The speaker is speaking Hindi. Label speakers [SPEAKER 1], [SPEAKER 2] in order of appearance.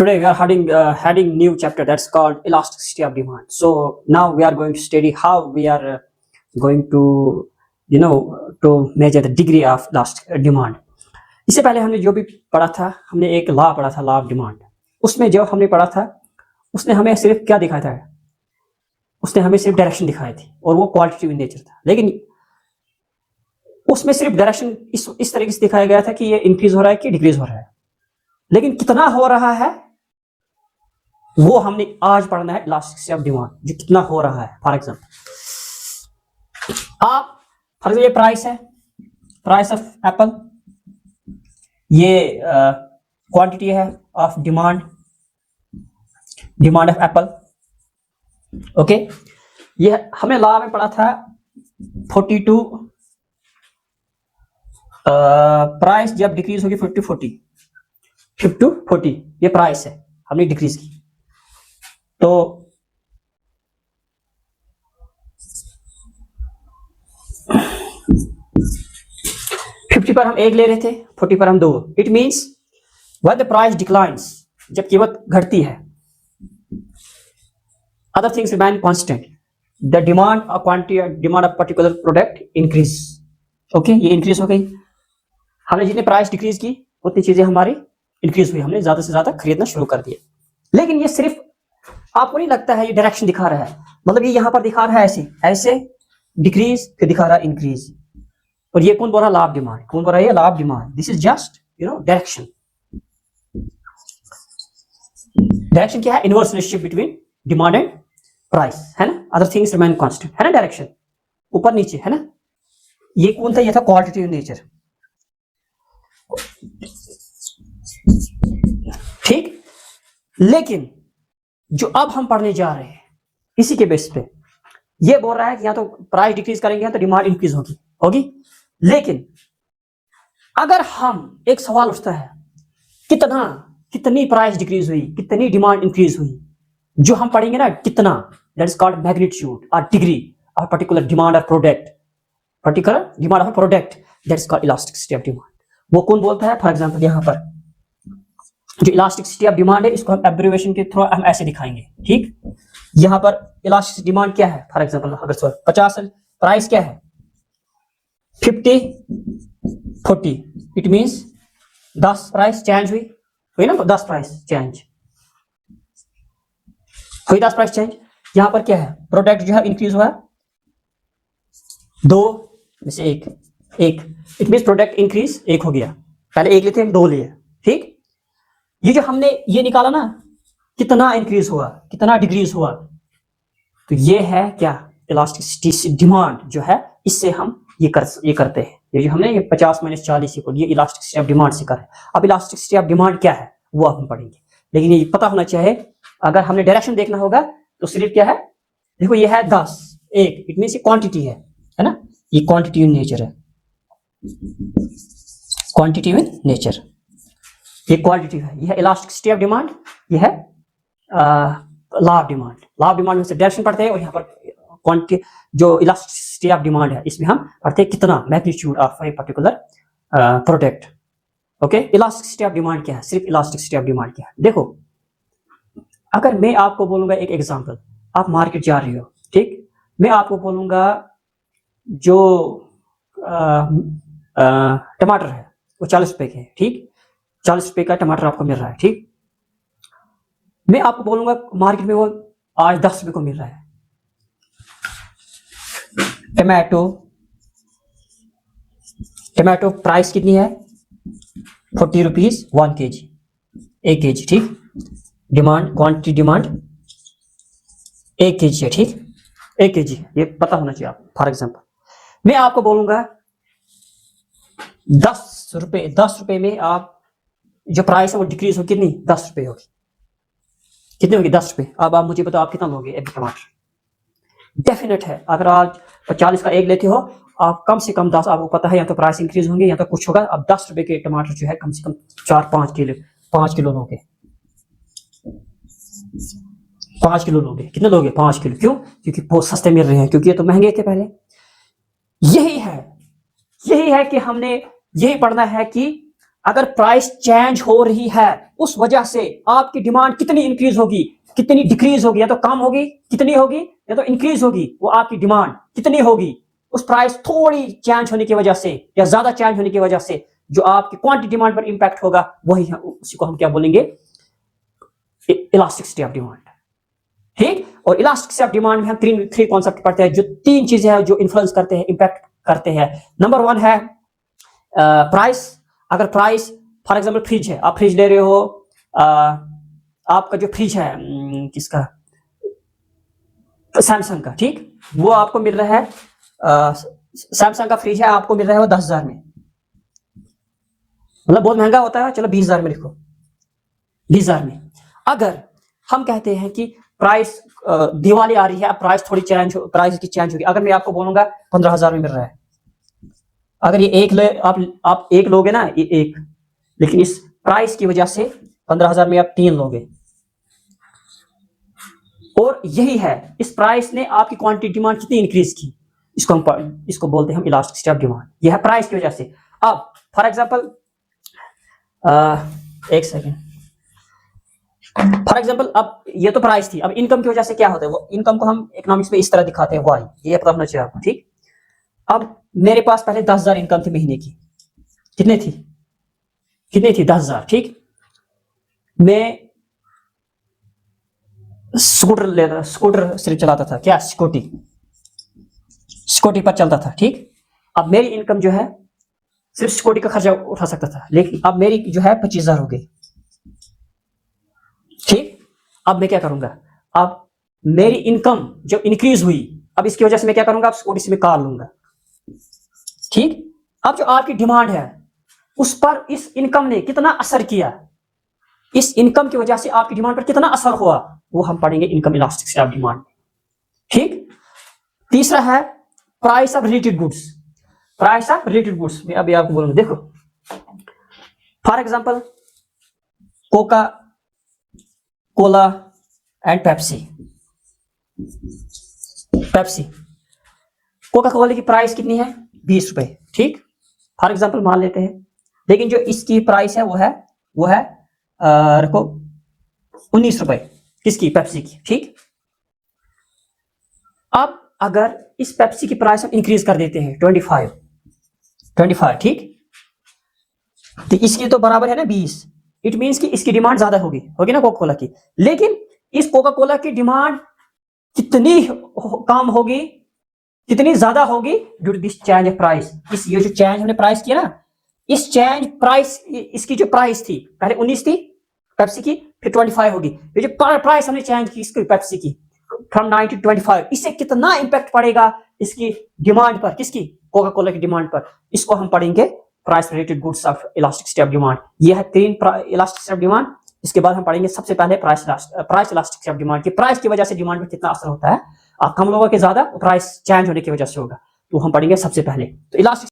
[SPEAKER 1] Today we are having new chapter that's called elasticity of demand. So now we are going to study how we are going to to measure the degree of elastic demand. इससे पहले हमने जो भी पढ़ा था, हमने एक लॉ पढ़ा था, लॉ ऑफ डिमांड. उसमें जो हमने पढ़ा था उसने हमें सिर्फ क्या दिखाया था, उसने हमें सिर्फ डायरेक्शन दिखाई थी और वो क्वालिटेटिव इन नेचर था. लेकिन उसमें सिर्फ डायरेक्शन इस तरीके से दिखाया गया था कि ये इंक्रीज हो रहा है कि डिक्रीज हो रहा है, लेकिन कितना हो रहा है वो हमने आज पढ़ना है. इलास्टिसिटी ऑफ डिमांड, जो कितना हो रहा है. फॉर एग्जांपल ये प्राइस है, प्राइस ऑफ एप्पल, ये क्वांटिटी है of demand, demand of Apple. Okay, ये हमें लॉ में पढ़ा था 42 प्राइस जब डिक्रीज होगी 50-40 ये प्राइस है, हमने डिक्रीज की. तो 50 पर हम एक ले रहे थे, 40 पर हम दो. It means when the price declines, जब कीमत घटती है, other things remain constant, the demand of quantity, demand of particular product increase. Okay, ये इंक्रीज हो गई. हमने जितने प्राइस डिक्रीज की उतनी चीजें हमारी इंक्रीज हुई, हमने ज्यादा से ज्यादा खरीदना शुरू कर दिया. लेकिन ये सिर्फ आपको नहीं लगता है ये डायरेक्शन दिखा रहा है, मतलब ये यहां पर दिखा रहा है ऐसे ऐसे डिक्रीज, फिर दिखा रहा है इंक्रीज. और ये कौन बोल रहा है? Law of demand. कौन बोल रहा है? ये law of demand. This is just direction. Direction क्या है? Inverse relationship between demand and price, है ना. अदर थिंग्स रिमेन कांस्टेंट, है ना. डायरेक्शन ऊपर नीचे, है ना. ये कौन था? ये था क्वालिटेटिव नेचर. ठीक. लेकिन जो अब हम पढ़ने जा रहे हैं इसी के बेस पे ये बोल रहा है कि या तो प्राइस डिक्रीज करेंगे या तो डिमांड इंक्रीज होगी. लेकिन अगर हम, एक सवाल उठता है, कितनी प्राइस डिक्रीज हुई, कितनी डिमांड इंक्रीज हुई, जो हम पढ़ेंगे ना, कितना, दैट इज कॉल्ड मैग्नीट्यूड और degree of particular demand of product, particular demand of product, that is called elasticity of demand. वो कौन बोलता है? फॉर एग्जांपल यहां पर जो इलास्टिसिटी ऑफ डिमांड है, इसको हम एब्रिविएशन के थ्रू हम ऐसे दिखाएंगे. ठीक, यहां पर इलास्टिसिटी डिमांड क्या है? फॉर एग्जांपल अगर 50 प्राइस क्या है? 50-40. इट मींस 10 प्राइस चेंज हुई ना, 10 प्राइस चेंज हुई, 10 प्राइस चेंज. यहां पर क्या है? प्रोडक्ट जो है इंक्रीज हुआ 2 में से एक. इट मींस प्रोडक्ट इंक्रीज 1 हो गया. पहले 1 लेते हैं, 2 लिए. ठीक, ये जो हमने ये निकाला ना, कितना इंक्रीज हुआ, कितना डिक्रीज हुआ, तो ये है क्या? इलास्टिसिटी डिमांड जो है, इससे हम ये करते हैं. ये जो हमने ये 50 - 40 को, ये इलास्टिसिटी ऑफ डिमांड से कर रहे हैं. अब इलास्टिसिटी ऑफ डिमांड क्या है वो हम पढ़ेंगे, लेकिन ये पता होना चाहिए. अगर हमने डायरेक्शन देखना होगा तो सिर्फ क्या है, देखो ये है 10 1, इट मींस ये क्वांटिटी है ना. ये क्वांटिटी इन नेचर है, क्वांटिटी इन नेचर, ये क्वालिटी है. ये है इलास्टिसिटी ऑफ डिमांड, ये है law of demand. Law of demand में से डायरेक्शन पढ़ते हैं, और यहाँ पर क्वांटिटी, जो इलास्टिसिटी ऑफ डिमांड है, इसमें हम पढ़ते हैं कितना, magnitude of a particular product. Okay, elasticity of demand क्या है? सिर्फ इलास्टिसिटी ऑफ डिमांड क्या है? देखो, अगर मैं आपको बोलूंगा एक एग्जांपल, आप मार्केट जा रहे हो, ठीक, मैं आपको बोलूंगा जो टमाटर है वो 40 रुपए के है. ठीक, 40 रुपए का टमाटर आपको मिल रहा है. ठीक, मैं आपको बोलूंगा मार्केट में वो आज 10 रुपए को मिल रहा है. टमाटो प्राइस कितनी है? 40 रुपीज 1 kg, 1 kg. ठीक, डिमांड, क्वांटिटी डिमांड 1 kg है. ठीक, 1 kg, ये पता होना चाहिए आपको. फॉर एग्जांपल मैं आपको बोलूंगा 10 रुपए में आप जो प्राइस है वो डिक्रीज हो, कितनी? 10 रुपए होगी. कितनी होगी? 10 रुपए. अब आप मुझे बताओ आप कितना लोगे एक टमाटर? डेफिनेट है, अगर आप 40 का एक लेते हो, आप कम से कम 10, आपको पता है या तो प्राइस इंक्रीज होंगे या तो कुछ होगा. अब 10 रुपए के टमाटर जो है कम से कम 4-5 किलो, 5 किलो लोगे. 5 किलो लोगे. कितने लोगे? 5 किलो. क्यों? क्योंकि बहुत सस्ते मिल रहे हैं, क्योंकि ये तो महंगे थे पहले. यही है कि हमने यही पढ़ना है कि अगर प्राइस चेंज हो रही है उस वजह से आपकी डिमांड कितनी इंक्रीज होगी, कितनी डिक्रीज होगी, या तो कम होगी, कितनी होगी, या तो इंक्रीज होगी, वो आपकी डिमांड कितनी होगी उस प्राइस थोड़ी चेंज होने की वजह से या ज्यादा चेंज होने की वजह से जो आपकी क्वांटिटी डिमांड पर इंपैक्ट होगा वही उसी को हम क्या बोलेंगे, इलास्टिसिटी ऑफ डिमांड। ठीक, और इलास्टिसिटी ऑफ डिमांड में हम थ्री कॉन्सेप्ट पढ़ते हैं, जो तीन चीजें हैं जो इन्फ्लुएंस करते हैं, इंपैक्ट करते हैं। नंबर वन है प्राइस। अगर प्राइस फॉर एग्जांपल फ्रिज है, आप फ्रिज ले रहे हो, आपका जो फ्रिज है किसका, सैमसंग का, ठीक, वो आपको मिल रहा है, सैमसंग का फ्रिज है, आपको मिल रहा है वो 10,000 में, मतलब बहुत महंगा होता है, चलो 20,000 में लिखो, 20,000 में। अगर हम कहते हैं कि प्राइस दिवाली आ रही है, अब प्राइस थोड़ी प्राइस की चेंज होगी, अगर मैं आपको बोलूंगा 15,000 में मिल रहा है, अगर ये एक आप एक लोगे ना, ये एक, लेकिन इस प्राइस की वजह से 15,000 में आप 3 लोगे, और यही है, इस प्राइस ने आपकी क्वांटिटी डिमांड कितनी इंक्रीज की, इसको बोलते हैं हम इलास्टिसिटी ऑफ डिमांड। यह है प्राइस की वजह से। अब फॉर एग्जांपल एक सेकेंड, फॉर एग्जांपल अब ये तो प्राइस थी, अब इनकम की वजह से क्या होता है, वो इनकम को हम इकोनॉमिक्स में इस तरह दिखाते हैं, वाई, ये पता होना चाहिए आपको, ठीक। अब मेरे पास पहले 10,000 इनकम थी महीने की, कितनी थी 10,000, ठीक। मैं स्कूटर सिर्फ चलाता था, क्या, स्कूटी पर चलता था, ठीक। अब मेरी इनकम जो है सिर्फ स्कूटी का खर्चा उठा सकता था, लेकिन अब मेरी जो है 25,000 हो गई, ठीक। अब मैं क्या करूंगा, अब मेरी इनकम जो इंक्रीज हुई, अब इसकी वजह से मैं क्या करूंगा, अब स्कूटी से मैं कार लूंगा, ठीक। अब जो आपकी डिमांड है उस पर इस इनकम ने कितना असर किया, इस इनकम की वजह से आपकी डिमांड पर कितना असर हुआ, वो हम पढ़ेंगे इनकम इलास्टिसिटी ऑफ डिमांड, ठीक। तीसरा है price of related goods. Price of related goods मैं अभी आपको बोलूंगा, देखो for example Coca Cola and Pepsi. Coca Cola की प्राइस कितनी है, 20 रुपए, ठीक, फॉर एग्जांपल मान लेते हैं, लेकिन जो इसकी प्राइस है वो है रखो 19 रुपए, किसकी, पेप्सी की, ठीक। अब अगर इस पेप्सी की प्राइस हम इंक्रीज कर देते हैं 25, ठीक, तो इसकी तो बराबर है ना 20, इट मींस कि इसकी डिमांड ज्यादा होगी ना कोका कोला की, लेकिन इस कोका कोला की डिमांड कितनी कम होगी, कितनी ज्यादा होगी, due to this change of price. इस ये जो चेंज हमने प्राइस किया ना, इस चेंज प्राइस, इसकी जो प्राइस थी पहले 19 थी पेप्सी की, फिर 25 होगी, ये जो प्राइस हमने चेंज की इसकी पेप्सी की फ्रॉम 9 to 25, इससे कितना इंपैक्ट पड़ेगा इसकी डिमांड पर, किसकी, कोका कोला की डिमांड पर, इसको हम पढ़ेंगे price related goods of elasticity of demand. ये है 3 इलास्टिसिटी ऑफ डिमांड। इसके बाद हम पढ़ेंगे सबसे पहले प्राइस इलास्टिसिटी ऑफ डिमांड की, प्राइस की वजह से डिमांड पर कितना असर होता है, कम लोगों के ज्यादा, प्राइस चेंज होने की वजह से होगा, तो हम पढ़ेंगे सबसे पहले। तो इलास्टिक